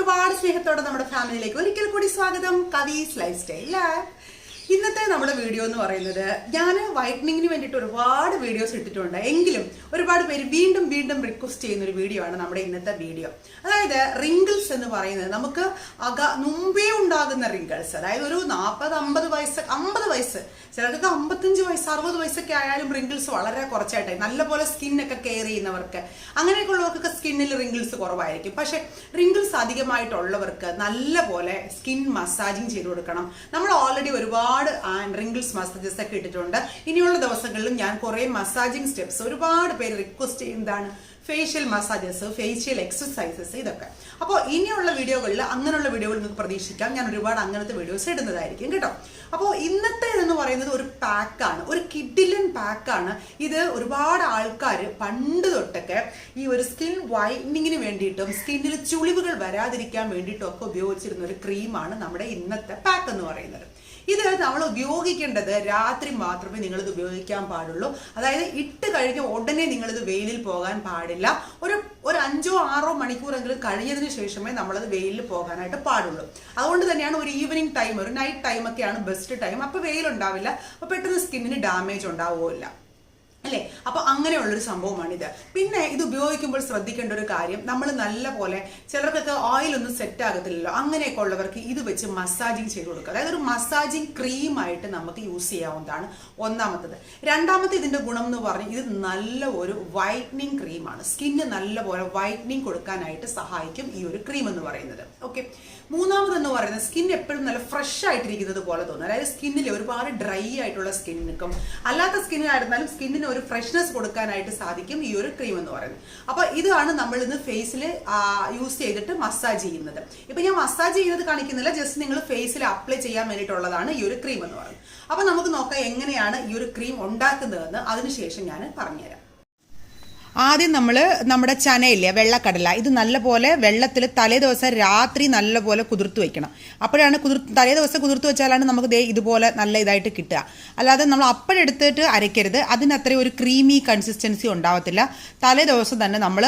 ഒരുപാട് സ്നേഹത്തോടെ നമ്മുടെ ഫാമിലിയിലേക്ക് ഒരിക്കൽ കൂടി സ്വാഗതം. കവീസ് ലൈഫ് സ്റ്റൈൽ. ഇന്നത്തെ നമ്മുടെ വീഡിയോ എന്ന് പറയുന്നത്, ഞാൻ വൈറ്റനിങ്ങിന് വേണ്ടിയിട്ട് ഒരുപാട് വീഡിയോസ് ഇട്ടിട്ടുണ്ട്. എങ്കിലും ഒരുപാട് പേര് വീണ്ടും വീണ്ടും റിക്വസ്റ്റ് ചെയ്യുന്ന ഒരു വീഡിയോ ആണ് നമ്മുടെ ഇന്നത്തെ വീഡിയോ. അതായത് റിങ്കിൾസ് എന്ന് പറയുന്നത് നമുക്ക് മുമ്പേ ഉണ്ടാകുന്ന റിങ്കിൾസ്, അതായത് ഒരു 40-50 വയസ്സ്, 50 വയസ്സ്, ചിലർക്ക് 55 വയസ്സ്, 60 വയസ്സൊക്കെ ആയാലും റിങ്കിൾസ് വളരെ കുറച്ചായിട്ടായി. നല്ലപോലെ സ്കിന്നൊക്കെ കെയർ ചെയ്യുന്നവർക്ക്, അങ്ങനെയൊക്കെ ഉള്ളവർക്കൊക്കെ സ്കിന്നിൽ റിങ്കിൾസ് കുറവായിരിക്കും. പക്ഷെ റിങ്കിൾസ് അധികമായിട്ടുള്ളവർക്ക് നല്ലപോലെ സ്കിൻ മസാജിങ് ചെയ്ത് കൊടുക്കണം. നമ്മൾ ഓൾറെഡി ഒരുപാട് റിങ്കിൾസ് മസാജസ് ഒക്കെ ഇട്ടിട്ടുണ്ട്. ഇനിയുള്ള ദിവസങ്ങളിലും ഞാൻ കുറെ മസാജിങ് സ്റ്റെപ്സ്, ഒരുപാട് പേര് റിക്വസ്റ്റ് ചെയ്യുന്നതാണ് ഫേഷ്യൽ മസാജസ്, ഫേഷ്യൽ എക്സസൈസസ്, ഇതൊക്കെ. അപ്പോൾ ഇനിയുള്ള വീഡിയോകളിൽ അങ്ങനെയുള്ള വീഡിയോകൾ നിങ്ങൾക്ക് പ്രതീക്ഷിക്കാം. ഞാൻ ഒരുപാട് അങ്ങനത്തെ വീഡിയോസ് ഇടുന്നതായിരിക്കും കേട്ടോ. അപ്പോൾ ഇന്നത്തെ എന്ന് പറയുന്നത് ഒരു പാക്കാണ്, ഒരു കിഡിലൻ പാക്കാണ് ഇത്. ഒരുപാട് ആൾക്കാർ പണ്ട് തൊട്ടൊക്കെ ഈ ഒരു സ്കിൻ വൈറ്റനിങ്ങിന് വേണ്ടിയിട്ടും സ്കിന്നിൽ ചുളിവുകൾ വരാതിരിക്കാൻ വേണ്ടിയിട്ടും ഒക്കെ ഉപയോഗിച്ചിരുന്ന ഒരു ക്രീമാണ് നമ്മുടെ ഇന്നത്തെ പാക്ക് എന്ന് പറയുന്നത്. ഇത് നമ്മൾ ഉപയോഗിക്കേണ്ടത് രാത്രി മാത്രമേ നിങ്ങളിത് ഉപയോഗിക്കാൻ പാടുള്ളൂ. അതായത് ഇട്ട് കഴിഞ്ഞ ഉടനെ നിങ്ങളിത് വെയിലിൽ പോകാൻ പാടില്ല. ഒരു 5-6 മണിക്കൂറെങ്കിലും കഴിഞ്ഞതിന് ശേഷമേ നമ്മളത് വെയിലിൽ പോകാനായിട്ട് പാടുള്ളൂ. അതുകൊണ്ട് തന്നെയാണ് ഒരു ഈവനിങ് ടൈം, ഒരു നൈറ്റ് ടൈം ഒക്കെയാണ് ബെസ്റ്റ് ടൈം. അപ്പോൾ വെയിലുണ്ടാവില്ല, അപ്പോൾ പെട്ടെന്ന് സ്കിന്നിന് ഡാമേജ് ഉണ്ടാവുകയില്ല അല്ലേ. അപ്പൊ അങ്ങനെയുള്ളൊരു സംഭവമാണിത്. പിന്നെ ഇത് ഉപയോഗിക്കുമ്പോൾ ശ്രദ്ധിക്കേണ്ട ഒരു കാര്യം, നമ്മൾ നല്ല പോലെ, ചിലർക്കൊക്കെ ഓയിലൊന്നും സെറ്റ് ആകത്തില്ലല്ലോ, അങ്ങനെയൊക്കെ ഉള്ളവർക്ക് ഇത് വെച്ച് മസാജിങ് ചെയ്ത് കൊടുക്കുക. അതായത് ഒരു മസാജിങ് ക്രീമായിട്ട് നമുക്ക് യൂസ് ചെയ്യാവുന്നതാണ് ഒന്നാമത്തത്. രണ്ടാമത്തെ ഇതിന്റെ ഗുണം എന്ന് പറഞ്ഞാൽ ഇത് നല്ല ഒരു വൈറ്റനിങ് ക്രീമാണ്. സ്കിന്ന് നല്ലപോലെ വൈറ്റനിങ് കൊടുക്കാനായിട്ട് സഹായിക്കും ഈ ഒരു ക്രീം എന്ന് പറയുന്നത്. ഓക്കെ. മൂന്നാമതെന്ന് പറയുന്നത്, സ്കിൻ എപ്പോഴും നല്ല ഫ്രഷ് ആയിട്ടിരിക്കുന്നത് പോലെ തോന്നും. അതായത് സ്കിന്നിൽ ഒരുപാട് ഡ്രൈ ആയിട്ടുള്ള സ്കിന്നിനും അല്ലാത്ത സ്കിന്നിനായിരുന്നാലും സ്കിന്നിന് ഒരു ഫ്രഷ്നെസ് കൊടുക്കാനായിട്ട് സാധിക്കും ഈ ഒരു ക്രീം എന്ന് പറയുന്നത്. അപ്പൊ ഇതാണ് നമ്മൾ ഇന്ന് ഫേസിൽ യൂസ് ചെയ്തിട്ട് മസാജ് ചെയ്യുന്നത്. ഇപ്പൊ ഞാൻ മസാജ് ചെയ്യുന്നത് കാണിക്കുന്നില്ല, ജസ്റ്റ് നിങ്ങൾ ഫേസിൽ അപ്ലൈ ചെയ്യാൻ വേണ്ടിയിട്ടുള്ളതാണ് ഈ ഒരു ക്രീം എന്ന് പറയുന്നത്. അപ്പൊ നമുക്ക് നോക്കാം എങ്ങനെയാണ് ഈ ഒരു ക്രീം ഉണ്ടാക്കുന്നതെന്ന്. അതിനുശേഷം ഞാൻ പറഞ്ഞുതരാം. ആദ്യം നമ്മൾ നമ്മുടെ ചനയില്ലേ, വെള്ളക്കടല, ഇത് നല്ലപോലെ വെള്ളത്തിൽ തലേദിവസം രാത്രി നല്ലപോലെ കുതിർത്ത് വെക്കണം. അപ്പോഴാണ് തലേദിവസം കുതിർത്ത് വെച്ചാലാണ് നമുക്ക് ഇതുപോലെ നല്ല ഇതായിട്ട് കിട്ടുക. അല്ലാതെ നമ്മൾ അപ്പോഴെടുത്തിട്ട് അരയ്ക്കരുത്, അതിന് അത്രയും ഒരു ക്രീമി കൺസിസ്റ്റൻസി ഉണ്ടാവത്തില്ല. തലേദിവസം തന്നെ നമ്മൾ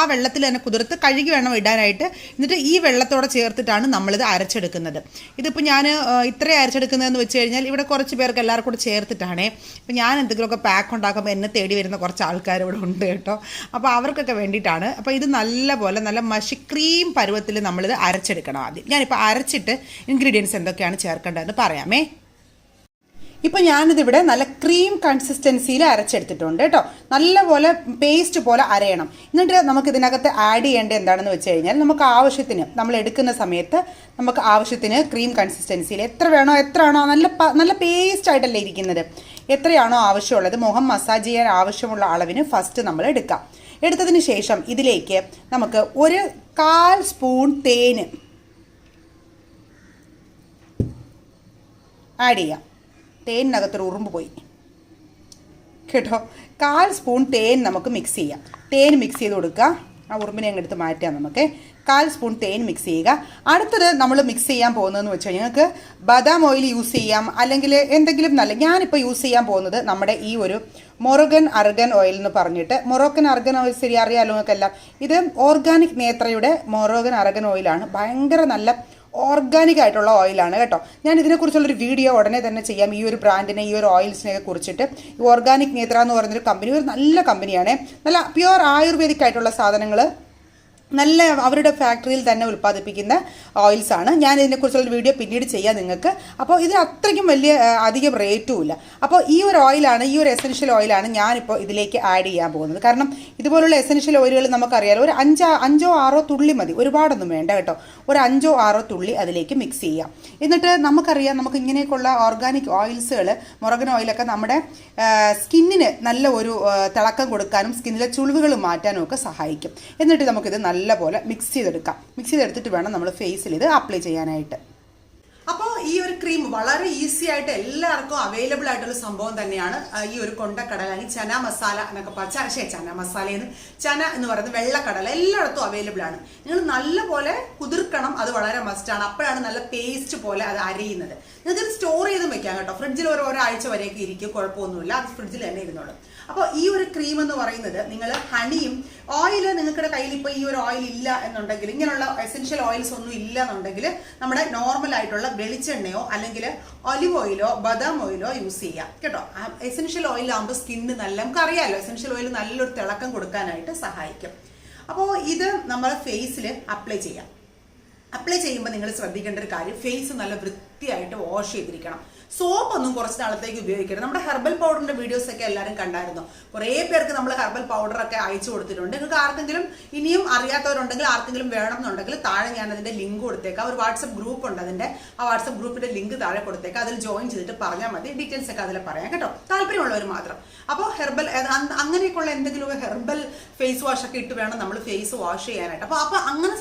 ആ വെള്ളത്തിൽ തന്നെ കുതിർത്ത് കഴുകി വേണം ഇടാനായിട്ട്. എന്നിട്ട് ഈ വെള്ളത്തോടെ ചേർത്തിട്ടാണ് നമ്മളിത് അരച്ചെടുക്കുന്നത്. ഇതിപ്പോൾ ഞാൻ ഇത്രയും അരച്ചെടുക്കുന്നതെന്ന് വെച്ച് കഴിഞ്ഞാൽ ഇവിടെ കുറച്ച് പേർക്ക് എല്ലാവർക്കും കൂടെ ചേർത്തിട്ടാണേ. ഇപ്പം ഞാൻ എന്തെങ്കിലുമൊക്കെ പാക്ക് ഉണ്ടാക്കുമ്പോൾ എന്നെ തേടി വരുന്ന കുറച്ച് ആൾക്കാർ ഇവിടെ ഉണ്ട് കേട്ടോ. അപ്പോൾ അവർക്കൊക്കെ വേണ്ടിയിട്ടാണ്. അപ്പോൾ ഇത് നല്ലപോലെ നല്ല മഷി ക്രീം പരുവത്തിൽ നമ്മളിത് അരച്ചെടുക്കണം. ആദ്യം ഞാനിപ്പോൾ അരച്ചിട്ട് ഇൻഗ്രീഡിയൻസ് എന്തൊക്കെയാണ് ചേർക്കേണ്ടതെന്ന് പറയാമേ. ഇപ്പം ഞാനിതിവിടെ നല്ല ക്രീം കൺസിസ്റ്റൻസിയിൽ അരച്ചെടുത്തിട്ടുണ്ട് കേട്ടോ. നല്ലപോലെ പേസ്റ്റ് പോലെ അരയണം. എന്നിട്ട് നമുക്ക് ഇതിനകത്ത് ആഡ് ചെയ്യേണ്ടത് എന്താണെന്ന് വെച്ച് കഴിഞ്ഞാൽ, നമുക്ക് ആവശ്യത്തിന്, നമ്മൾ എടുക്കുന്ന സമയത്ത് നമുക്ക് ആവശ്യത്തിന് ക്രീം കൺസിസ്റ്റൻസിയിൽ എത്രയാണോ നല്ല പേസ്റ്റ് ആയിട്ടല്ലേ ഇരിക്കുന്നത്, എത്രയാണോ ആവശ്യമുള്ളത്, മുഖം മസാജ് ചെയ്യാൻ ആവശ്യമുള്ള അളവിന് ഫസ്റ്റ് നമ്മൾ എടുക്കാം. എടുത്തതിന് ശേഷം ഇതിലേക്ക് നമുക്ക് 1/4 സ്പൂൺ തേൻ ആഡ് ചെയ്യാം. തേനിനകത്തൊരു ഉറുമ്പ് പോയി കേട്ടോ. 1/4 സ്പൂൺ തേൻ നമുക്ക് മിക്സ് ചെയ്യാം. തേൻ മിക്സ് ചെയ്ത് കൊടുക്കുക. ആ ഉറുമ്പിനെ അങ്ങ് എടുത്ത് മാറ്റാം നമുക്ക്. 1/4 സ്പൂൺ തേൻ മിക്സ് ചെയ്യുക. അടുത്തത് നമ്മൾ മിക്സ് ചെയ്യാൻ പോകുന്നതെന്ന് വെച്ച് കഴിഞ്ഞാൽ, നിങ്ങൾക്ക് ബദാം ഓയിൽ യൂസ് ചെയ്യാം, അല്ലെങ്കിൽ എന്തെങ്കിലും ഞാനിപ്പോൾ യൂസ് ചെയ്യാൻ പോകുന്നത് നമ്മുടെ ഈ ഒരു മൊറോഗൻ അർഗൻ ഓയിൽ എന്ന് പറഞ്ഞിട്ട്, മൊറോക്കൻ അർഗൻ ഓയിൽ ശരി അറിയാലോ നിങ്ങൾക്കെല്ലാം. ഇത് ഓർഗാനിക് നേത്രയുടെ മൊറോഗൻ അർഗൻ ഓയിലാണ്. ഭയങ്കര നല്ല ഓർഗാനിക് ആയിട്ടുള്ള ഓയിലാണ് കേട്ടോ. ഞാൻ ഇതിനെക്കുറിച്ചുള്ളൊരു വീഡിയോ ഉടനെ തന്നെ ചെയ്യാം, ഈ ഒരു ബ്രാൻഡിനെ, ഈ ഒരു ഓയിൽസിനെയൊക്കെ കുറിച്ചിട്ട്. ഈ ഓർഗാനിക് നേത്ര എന്ന് പറയുന്നൊരു കമ്പനി ഒരു നല്ല കമ്പനിയാണ്. നല്ല പ്യുവർ ആയുർവേദിക് ആയിട്ടുള്ള സാധനങ്ങൾ, നല്ല അവരുടെ ഫാക്ടറിയിൽ തന്നെ ഉൽപ്പാദിപ്പിക്കുന്ന ഓയിൽസാണ്. ഞാൻ ഇതിനെക്കുറിച്ചുള്ള വീഡിയോ പിന്നീട് ചെയ്യാം നിങ്ങൾക്ക്. അപ്പോൾ ഇത് അത്രയ്ക്കും അധികം റേറ്റും ഇല്ല. അപ്പോൾ ഈ ഒരു ഓയിലാണ്, ഈ ഒരു എസൻഷ്യൽ ഓയിലാണ് ഞാനിപ്പോൾ ഇതിലേക്ക് ആഡ് ചെയ്യാൻ പോകുന്നത്. കാരണം ഇതുപോലുള്ള എസൻഷ്യൽ ഓയിലുകൾ നമുക്കറിയാലോ, ഒരു 5-6 തുള്ളി മതി, ഒരുപാടൊന്നും വേണ്ട കേട്ടോ. ഒരു 5-6 തുള്ളി അതിലേക്ക് മിക്സ് ചെയ്യാം. എന്നിട്ട് നമുക്കറിയാം, നമുക്ക് ഇങ്ങനെയൊക്കെയുള്ള ഓർഗാനിക് ഓയിൽസുകൾ, മുറകൻ ഓയിലൊക്കെ നമ്മുടെ സ്കിന്നിന് നല്ല ഒരു തിളക്കം കൊടുക്കാനും സ്കിന്നിലെ ചുളിവുകൾ മാറ്റാനും ഒക്കെ സഹായിക്കും. എന്നിട്ട് നമുക്കിത് നല്ലപോലെ മിക്സ് ചെയ്തെടുക്കാം. മിക്സ് ചെയ്തെടുത്തിട്ട് വേണം നമ്മൾ ഫേസിൽ ഇത് അപ്ലൈ ചെയ്യാനായിട്ട്. അപ്പോൾ ഈ ഒരു ക്രീം വളരെ ഈസി ആയിട്ട് എല്ലാവർക്കും അവൈലബിൾ ആയിട്ടുള്ള സംഭവം തന്നെയാണ്. ഈ ഒരു കൊണ്ടക്കടല അല്ലെങ്കിൽ ചന മസാല എന്നൊക്കെ ചന മസാലയെന്ന് ചന എന്ന് പറയുന്നത് വെള്ളക്കടല എല്ലായിടത്തും അവൈലബിൾ ആണ്. നിങ്ങൾ നല്ലപോലെ കുതിർക്കണം, അത് വളരെ മസ്റ്റാണ്. അപ്പോഴാണ് നല്ല പേസ്റ്റ് പോലെ അത് അരയുന്നത്. നിങ്ങൾക്ക് സ്റ്റോർ ചെയ്തും വെക്കാം കേട്ടോ, ഫ്രിഡ്ജിൽ ഒരാഴ്ച വരെയൊക്കെ ഇരിക്കും, കുഴപ്പമൊന്നുമില്ല, അത് ഫ്രിഡ്ജിൽ തന്നെ ഇരുന്നോളും. അപ്പോൾ ഈ ഒരു ക്രീം എന്ന് പറയുന്നത് നിങ്ങൾ ഹണിയും ഓയിൽ, നിങ്ങളുടെ കയ്യിൽ ഇപ്പോൾ ഈ ഒരു ഓയിൽ ഇല്ല എന്നുണ്ടെങ്കിൽ, ഇങ്ങനെയുള്ള എസെൻഷ്യൽ ഓയിൽസ് ഒന്നും ഇല്ല എന്നുണ്ടെങ്കിൽ നമ്മുടെ നോർമൽ ആയിട്ടുള്ള വെളിച്ചെണ്ണയോ അല്ലെങ്കിൽ ഒലിവ് ഓയിലോ ബദാം ഓയിലോ യൂസ് ചെയ്യാം കേട്ടോ. എസെൻഷ്യൽ ഓയിലാകുമ്പോൾ സ്കിന്ന് നല്ല, നമുക്കറിയാമല്ലോ എസെൻഷ്യൽ ഓയിൽ നല്ലൊരു തിളക്കം കൊടുക്കാനായിട്ട് സഹായിക്കും. അപ്പോൾ ഇത് നമ്മൾ ഫേസിൽ അപ്ലൈ ചെയ്യാം. അപ്ലൈ ചെയ്യുമ്പോൾ നിങ്ങൾ ശ്രദ്ധിക്കേണ്ട ഒരു കാര്യം, ഫേസ് നല്ല വൃത്തിയായിട്ട് വാഷ് ചെയ്തിരിക്കണം. സോപ്പൊന്നും കുറച്ച് നാളത്തേക്ക് ഉപയോഗിക്കരുത്. നമ്മുടെ ഹെർബൽ പൗഡറിന്റെ വീഡിയോസ് ഒക്കെ എല്ലാവരും കണ്ടായിരുന്നു. കുറേ പേർക്ക് നമ്മൾ ഹെർബൽ പൗഡറൊക്കെ അയച്ചു കൊടുത്തിട്ടുണ്ട്. നിങ്ങൾക്ക് ആർക്കെങ്കിലും ഇനിയും അറിയാത്തവരുണ്ടെങ്കിൽ, ആർക്കെങ്കിലും വേണമെന്നുണ്ടെങ്കിൽ താഴെ ഞാൻ അതിന്റെ ലിങ്ക് കൊടുത്തേക്കാം. ഒരു വാട്സപ്പ് ഗ്രൂപ്പ് ഉണ്ട്, അതിന്റെ ആ വാട്സപ്പ് ഗ്രൂപ്പിന്റെ ലിങ്ക് താഴെ കൊടുത്തേക്കാം. അതിൽ ജോയിൻ ചെയ്തിട്ട് പറഞ്ഞാൽ മതി, ഡീറ്റെയിൽസ് ഒക്കെ അതിൽ പറയാം കേട്ടോ, താല്പര്യമുള്ളവർ മാത്രം. അപ്പോൾ ഹെർബൽ അങ്ങനെയൊക്കെയുള്ള എന്തെങ്കിലും ഹെർബൽ ഫേസ് വാഷ് ഒക്കെ ഇട്ട് വേണം നമ്മൾ ഫേസ് വാഷ് ചെയ്യാനായിട്ട്. അപ്പോൾ അങ്ങനെ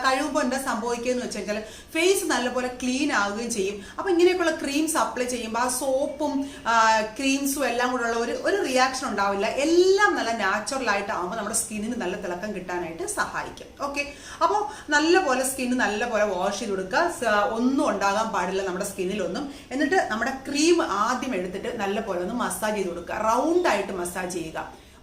കഴിയുമ്പോൾ എന്താ സംഭവിക്കുക എന്ന് വെച്ചാൽ ഫേസ് നല്ലപോലെ ക്ലീൻ ആവുകയും ചെയ്യും. അപ്പോൾ ഇങ്ങനെയൊക്കെയുള്ള ക്രീംസ് അപ്ലൈ ചെയ്യുമ്പോൾ ആ സോപ്പും ക്രീംസും എല്ലാം കൂടെ ഉള്ള ഒരു റിയാക്ഷൻ ഉണ്ടാവില്ല. എല്ലാം നല്ല നാച്ചുറൽ ആയിട്ടാകുമ്പോൾ നമ്മുടെ സ്കിന്നിന് നല്ല തിളക്കം കിട്ടാനായിട്ട് സഹായിക്കും. ഓക്കെ, അപ്പോൾ നല്ലപോലെ സ്കിന്ന് നല്ലപോലെ വാഷ് ചെയ്ത് കൊടുക്കുക. ഒന്നും ഉണ്ടാകാൻ പാടില്ല നമ്മുടെ സ്കിന്നിലൊന്നും. എന്നിട്ട് നമ്മുടെ ക്രീം ആദ്യം എടുത്തിട്ട് നല്ലപോലെ ഒന്ന് മസാജ് ചെയ്ത് കൊടുക്കുക. റൗണ്ടായിട്ട് മസാജ് ചെയ്യുക,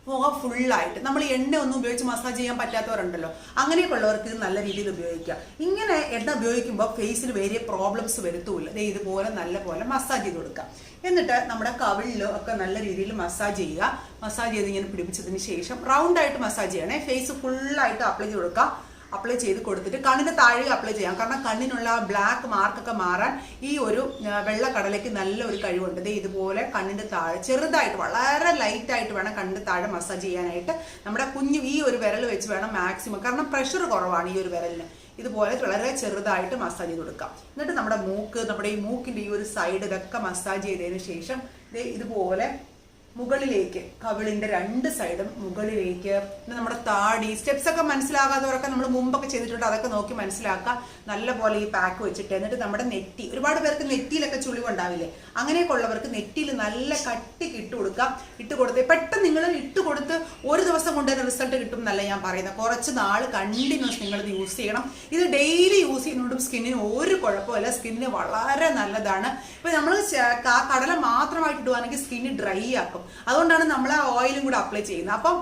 മുഖം ഫുള്ളായിട്ട്. നമ്മൾ എണ്ണ ഒന്നും ഉപയോഗിച്ച് മസാജ് ചെയ്യാൻ പറ്റാത്തവരുണ്ടല്ലോ, അങ്ങനെയൊക്കെ ഉള്ളവർക്ക് ഇത് നല്ല രീതിയിൽ ഉപയോഗിക്കുക. ഇങ്ങനെ എണ്ണ ഉപയോഗിക്കുമ്പോൾ ഫേസിൽ വലിയ പ്രോബ്ലംസ് വരുത്തൂല്ല. ഇതുപോലെ നല്ലപോലെ മസാജ് ചെയ്ത് കൊടുക്കുക. എന്നിട്ട് നമ്മുടെ കവിളിൽ ഒക്കെ നല്ല രീതിയിൽ മസാജ് ചെയ്യുക. മസാജ് ചെയ്ത് ഇങ്ങനെ പിടിപ്പിച്ചതിന് ശേഷം റൗണ്ടായിട്ട് മസാജ് ചെയ്യണേ. ഫേസ് ഫുള്ളായിട്ട് അപ്ലൈ ചെയ്ത് കൊടുക്കുക. അപ്ലൈ ചെയ്ത് കൊടുത്തിട്ട് കണ്ണിന് താഴെ അപ്ലൈ ചെയ്യാം. കാരണം കണ്ണിനുള്ള ബ്ലാക്ക് മാർക്കൊക്കെ മാറാൻ ഈ ഒരു വെള്ളക്കടലയ്ക്ക് നല്ല ഒരു കഴിവുണ്ട്. ഇതുപോലെ കണ്ണിന്റെ താഴെ ചെറുതായിട്ട് വളരെ ലൈറ്റായിട്ട് വേണം കണ്ണിന്റെ താഴെ മസാജ് ചെയ്യാനായിട്ട്. നമ്മുടെ ഈ ഒരു വിരൽ വെച്ച് വേണം മാക്സിമം, കാരണം പ്രഷർ കുറവാണ് ഈ ഒരു വിരലിന്. ഇതുപോലെ വളരെ ചെറുതായിട്ട് മസാജ് ചെയ്ത് കൊടുക്കാം. എന്നിട്ട് നമ്മുടെ ഈ മൂക്കിന്റെ ഈ ഒരു സൈഡ് ഇതൊക്കെ മസാജ് ചെയ്തതിന് ശേഷം ഇതുപോലെ മുകളിലേക്ക്, കവിളിന്റെ രണ്ട് സൈഡും മുകളിലേക്ക്, നമ്മുടെ താടി സ്റ്റെപ്സ് ഒക്കെ മനസ്സിലാകാത്തവരൊക്കെ നമ്മൾ മുമ്പൊക്കെ ചെയ്തിട്ടുണ്ട്, അതൊക്കെ നോക്കി മനസ്സിലാക്കുക. നല്ലപോലെ ഈ പാക്ക് വെച്ചിട്ട് എന്നിട്ട് നമ്മുടെ നെറ്റി, ഒരുപാട് പേർക്ക് നെറ്റിയിലൊക്കെ ചുളിവുണ്ടാവില്ലേ, അങ്ങനെയൊക്കെ ഉള്ളവർക്ക് നെറ്റിയിൽ നല്ല കട്ടിക്ക് ഇട്ട് കൊടുക്കുക. ഇട്ട് കൊടുത്ത് പെട്ടെന്ന് നിങ്ങൾ ഇട്ട് കൊടുത്ത് ഒരു ദിവസം കൊണ്ട് തന്നെ റിസൾട്ട് കിട്ടും എന്നല്ല ഞാൻ പറയുന്നത്. കുറച്ച് നാൾ കണ്ടിന്യൂസ് നിങ്ങളിത് യൂസ് ചെയ്യണം. ഇത് ഡെയിലി യൂസ് ചെയ്യുന്നതുകൊണ്ടും സ്കിന്നിന് ഒരു കുഴപ്പമില്ല, സ്കിന്നിന് വളരെ നല്ലതാണ്. ഇപ്പൊ നമ്മൾ കടല മാത്രമായിട്ട് ഇടുവാണെങ്കിൽ സ്കിന്ന് ഡ്രൈ ആക്കും. അതുകൊണ്ടാണ് നമ്മൾ ആ ഓയിലും കൂടെ അപ്ലൈ ചെയ്യുന്നത്. അപ്പം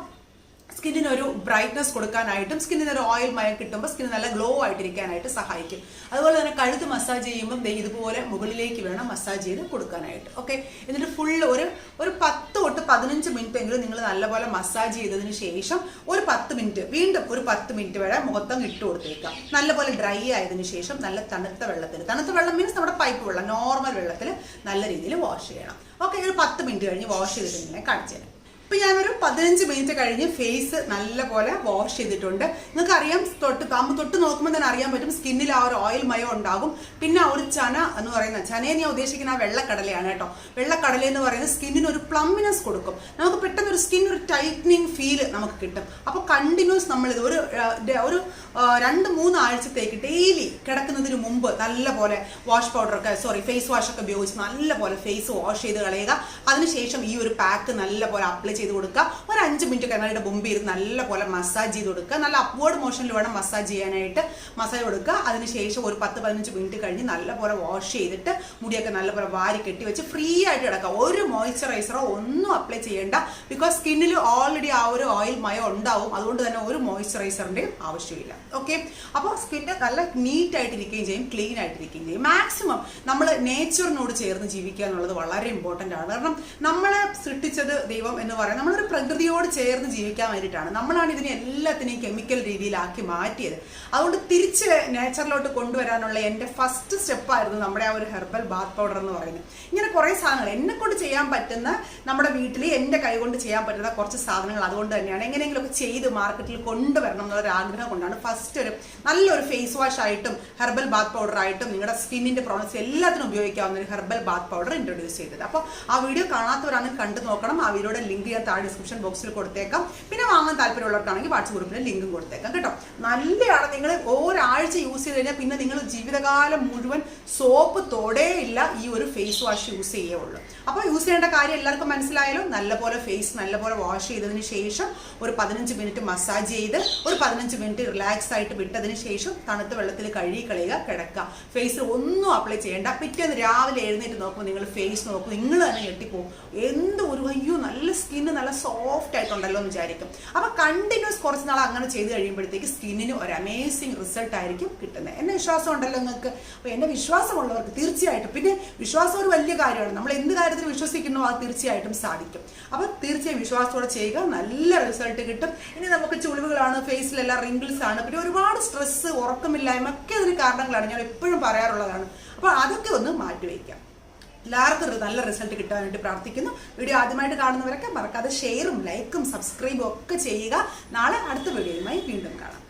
സ്കിന്നിനൊരു ബ്രൈറ്റ്നസ് കൊടുക്കാനായിട്ടും സ്കിന്നിനൊരു ഓയിൽ മയം കിട്ടുമ്പോൾ സ്കിൻ നല്ല ഗ്ലോ ആയിട്ടിരിക്കാനായിട്ട് സഹായിക്കും. അതുപോലെ തന്നെ കഴുത്ത് മസാജ് ചെയ്യുമ്പം ഇതുപോലെ മുകളിലേക്ക് വേണം മസാജ് ചെയ്ത് കൊടുക്കാനായിട്ട്. ഓക്കെ, എന്നിട്ട് ഫുള്ള് ഒരു 10 തൊട്ട് 15 മിനിറ്റ് എങ്കിലും നിങ്ങൾ നല്ലപോലെ മസാജ് ചെയ്തതിന് ശേഷം ഒരു 10 മിനിറ്റ് വീണ്ടും ഒരു 10 മിനിറ്റ് വരെ മൊത്തം ഇട്ട് കൊടുത്തേക്കാം. നല്ലപോലെ ഡ്രൈ ആയതിനു ശേഷം നല്ല തണുത്ത വെള്ളം മീൻസ് നമ്മുടെ പൈപ്പ് വെള്ളം, നോർമൽ വെള്ളത്തിൽ നല്ല രീതിയിൽ വാഷ് ചെയ്യണം. ഓക്കെ, ഒരു 10 മിനിറ്റ് കഴിഞ്ഞ് വാഷ് ചെയ്തിട്ട് ഇങ്ങനെ കാണിച്ചു തരാം. ഇപ്പം ഞാനൊരു 15 മിനിറ്റ് കഴിഞ്ഞ് ഫേസ് നല്ലപോലെ വാഷ് ചെയ്തിട്ടുണ്ട്. നിങ്ങൾക്ക് അറിയാം, തൊട്ട് നോക്കുമ്പോൾ തന്നെ അറിയാൻ പറ്റും സ്കിന്നിൽ ആ ഒരു ഓയിൽ മയം ഉണ്ടാകും. പിന്നെ ആ ഒരു ചന എന്ന് പറയുന്ന, ചനയെ ഞാൻ ഉദ്ദേശിക്കുന്ന ആ വെള്ളക്കടലയാണ് കേട്ടോ. വെള്ളക്കടല എന്ന് പറയുന്നത് സ്കിന്നിന് ഒരു പ്ലംനെസ് കൊടുക്കും. നമുക്ക് പെട്ടെന്ന് ഒരു സ്കിൻ ഒരു ടൈറ്റനിങ് ഫീൽ നമുക്ക് കിട്ടും. അപ്പോൾ കണ്ടിന്യൂസ് നമ്മളിത് ഒരു 2-3 ആഴ്ചത്തേക്ക് ഡെയിലി കിടക്കുന്നതിന് മുമ്പ് നല്ലപോലെ ഫേസ് വാഷ് ഒക്കെ ഉപയോഗിച്ച് നല്ലപോലെ ഫേസ് വാഷ് ചെയ്ത് കളയുക. അതിനുശേഷം ഈ ഒരു പാക്ക് നല്ലപോലെ അപ്ലൈ ചെയ്ത് കൊടുക്കുക. ഒരു 5 മിനിറ്റ് കണ്ണാടിയുടെ മുമ്പ് ഇരുന്ന് നല്ലപോലെ മസാജ് ചെയ്ത് കൊടുക്കുക. നല്ല അപ്വേർഡ് മോഷനിൽ വേണം മസാജ് ചെയ്യാനായിട്ട്. മസാജ് കൊടുക്കുക. അതിനുശേഷം ഒരു 10-15 മിനിറ്റ് കഴിഞ്ഞ് നല്ലപോലെ വാഷ് ചെയ്തിട്ട് മുടിയൊക്കെ നല്ലപോലെ വാരി കെട്ടി വെച്ച് ഫ്രീ ആയിട്ട് കിടക്കുക. ഒരു മോയ്സ്ചറൈസറോ ഒന്നും അപ്ലൈ ചെയ്യേണ്ട. ബിക്കോസ് സ്കിന്നിൽ ഓൾറെഡി ആ ഒരു ഓയിൽ മയം ഉണ്ടാവും. അതുകൊണ്ട് തന്നെ ഒരു മോയ്സ്ചറൈസറിന്റെയും ആവശ്യമില്ല. ഓക്കെ, അപ്പോൾ സ്കിന്ന് നല്ല നീറ്റ് ആയിട്ടിരിക്കുകയും ചെയ്യും, ക്ലീൻ ആയിട്ടിരിക്കുകയും ചെയ്യും. മാക്സിമം നമ്മൾ നേച്ചറിനോട് ചേർന്ന് ജീവിക്കുക എന്നുള്ളത് വളരെ ഇമ്പോർട്ടൻ്റ് ആണ്. കാരണം നമ്മളെ സൃഷ്ടിച്ചത് ദൈവം എന്ന് പറയുന്നത് നമ്മളൊരു പ്രകൃതിയോട് ചേർന്ന് ജീവിക്കാൻ വേണ്ടിയിട്ടാണ്. നമ്മളാണ് ഇതിനെ എല്ലാത്തിനെയും കെമിക്കൽ രീതിയിലാക്കി മാറ്റിയത്. അതുകൊണ്ട് തിരിച്ച് നേച്ചറിലോട്ട് കൊണ്ടുവരാനുള്ള എൻ്റെ ഫസ്റ്റ് സ്റ്റെപ്പായിരുന്നു നമ്മുടെ ആ ഒരു ഹെർബൽ ബാത്ത് പൗഡർ എന്ന് പറയുന്നത്. ഇങ്ങനെ കുറേ സാധനങ്ങൾ എന്നെ കൊണ്ട് ചെയ്യാൻ പറ്റുന്ന, നമ്മുടെ വീട്ടിൽ എൻ്റെ കൈ കൊണ്ട് ചെയ്യാൻ പറ്റുന്ന കുറച്ച് സാധനങ്ങൾ അതുകൊണ്ട് തന്നെയാണ് എങ്ങനെയെങ്കിലുമൊക്കെ ചെയ്ത് മാർക്കറ്റിൽ കൊണ്ടുവരണം എന്നുള്ളൊരു ആഗ്രഹം കൊണ്ടാണ് ഫസ്റ്റ് ഒരു നല്ലൊരു ഫേസ് വാഷ് ആയിട്ടും ഹെർബൽ ബാത്ത് പൗഡർ ആയിട്ടും നിങ്ങളുടെ സ്കിന്നിൻ്റെ പ്രോബ്ലംസ് എല്ലാത്തിനും ഉപയോഗിക്കാവുന്ന ഒരു ഹെർബൽ ബാത്ത് പൗഡർ ഇൻട്രൊഡ്യൂസ് ചെയ്തത്. അപ്പോൾ ആ വീഡിയോ കാണാത്തവരാണെങ്കിൽ കണ്ടു നോക്കണം. ആ വീഡിയോയുടെ ലിങ്ക് ഞാൻ താഴെ ഡിസ്ക്രിപ്ഷൻ ബോക്സിൽ കൊടുത്തേക്കാം. പിന്നെ വാങ്ങാൻ താല്പര്യമുള്ളവർക്കാണെങ്കിൽ വാട്സ്ആപ്പ് ഗ്രൂപ്പിൽ ലിങ്കും കൊടുത്തേക്കാം കേട്ടോ. നല്ലതാണ്. നിങ്ങൾ ഒരാഴ്ച യൂസ് ചെയ്ത് കഴിഞ്ഞാൽ പിന്നെ നിങ്ങൾ ജീവിതകാലം മുഴുവൻ സോപ്പ് തൊടേയില്ല ഈ ഒരു ഫേസ് വാഷ് യൂസ് ചെയ്യുള്ളൂ. അപ്പോൾ യൂസ് ചെയ്യേണ്ട കാര്യം എല്ലാവർക്കും മനസ്സിലായാലും നല്ലപോലെ ഫേസ് നല്ലപോലെ വാഷ് ചെയ്തതിന് ശേഷം ഒരു 15 മിനിറ്റ് മസാജ് ചെയ്ത് ഒരു 15 മിനിറ്റ് റിലാക്സ് ആയിട്ട് വിട്ടതിന് ശേഷം തണുത്ത വെള്ളത്തിൽ കഴുകി കളയുക, കിടക്കുക. ഫേസിൽ ഒന്നും അപ്ലൈ ചെയ്യേണ്ട. പിറ്റേന്ന് രാവിലെ എഴുന്നേറ്റ് നോക്കുമ്പോൾ നിങ്ങൾ ഫേസ് നോക്കും, നിങ്ങൾ തന്നെ ഞെട്ടിപ്പോവും. എന്ത് ഒരു അയ്യോ നല്ല സ്കിന്ന് നല്ല സോഫ്റ്റ് ആയിട്ടുണ്ടല്ലോ എന്ന് വിചാരിക്കും. അപ്പോൾ കണ്ടിന്യൂസ് കുറച്ച് നാൾ അങ്ങനെ ചെയ്ത് കഴിയുമ്പോഴത്തേക്ക് സ്കിന്നിന് ഒരു അമേസിങ് റിസൾട്ട് ആയിരിക്കും കിട്ടുന്നത്. എന്നെ വിശ്വാസം ഉണ്ടല്ലോ നിങ്ങൾക്ക്. അപ്പോൾ എന്നെ വിശ്വാസമുള്ളവർക്ക് തീർച്ചയായിട്ടും, പിന്നെ വിശ്വാസം ഒരു വലിയ കാര്യമാണ്. നമ്മൾ എന്ത് കാര്യത്തിൽ വിശ്വസിക്കുന്നോ അത് തീർച്ചയായിട്ടും സാധിക്കും. അപ്പോൾ തീർച്ചയായും വിശ്വാസത്തോടെ ചെയ്യുക, നല്ല റിസൾട്ട് കിട്ടും. ഇനി നമുക്ക് ചുളിവുകളാണ്, ഫേസിലെല്ലാം റിങ്കിൾസ് ആണ്, പിന്നെ ഒരുപാട് സ്ട്രെസ്, ഉറക്കമില്ലായ്മ ഒക്കെ അതിന് കാരണങ്ങളാണ്. ഞാൻ എപ്പോഴും പറയാറുള്ളതാണ്. അപ്പോൾ അതൊക്കെ ഒന്ന് മാറ്റിവെക്കാം. എല്ലാവർക്കും നല്ല റിസൾട്ട് കിട്ടാനായിട്ട് പ്രാർത്ഥിക്കുന്നു. വീഡിയോ ആദ്യമായിട്ട് കാണുന്നവരൊക്കെ മറക്കാതെ ഷെയറും ലൈക്കും സബ്സ്ക്രൈബും ഒക്കെ ചെയ്യുക. നാളെ അടുത്ത വീഡിയോയുമായി വീണ്ടും കാണാം.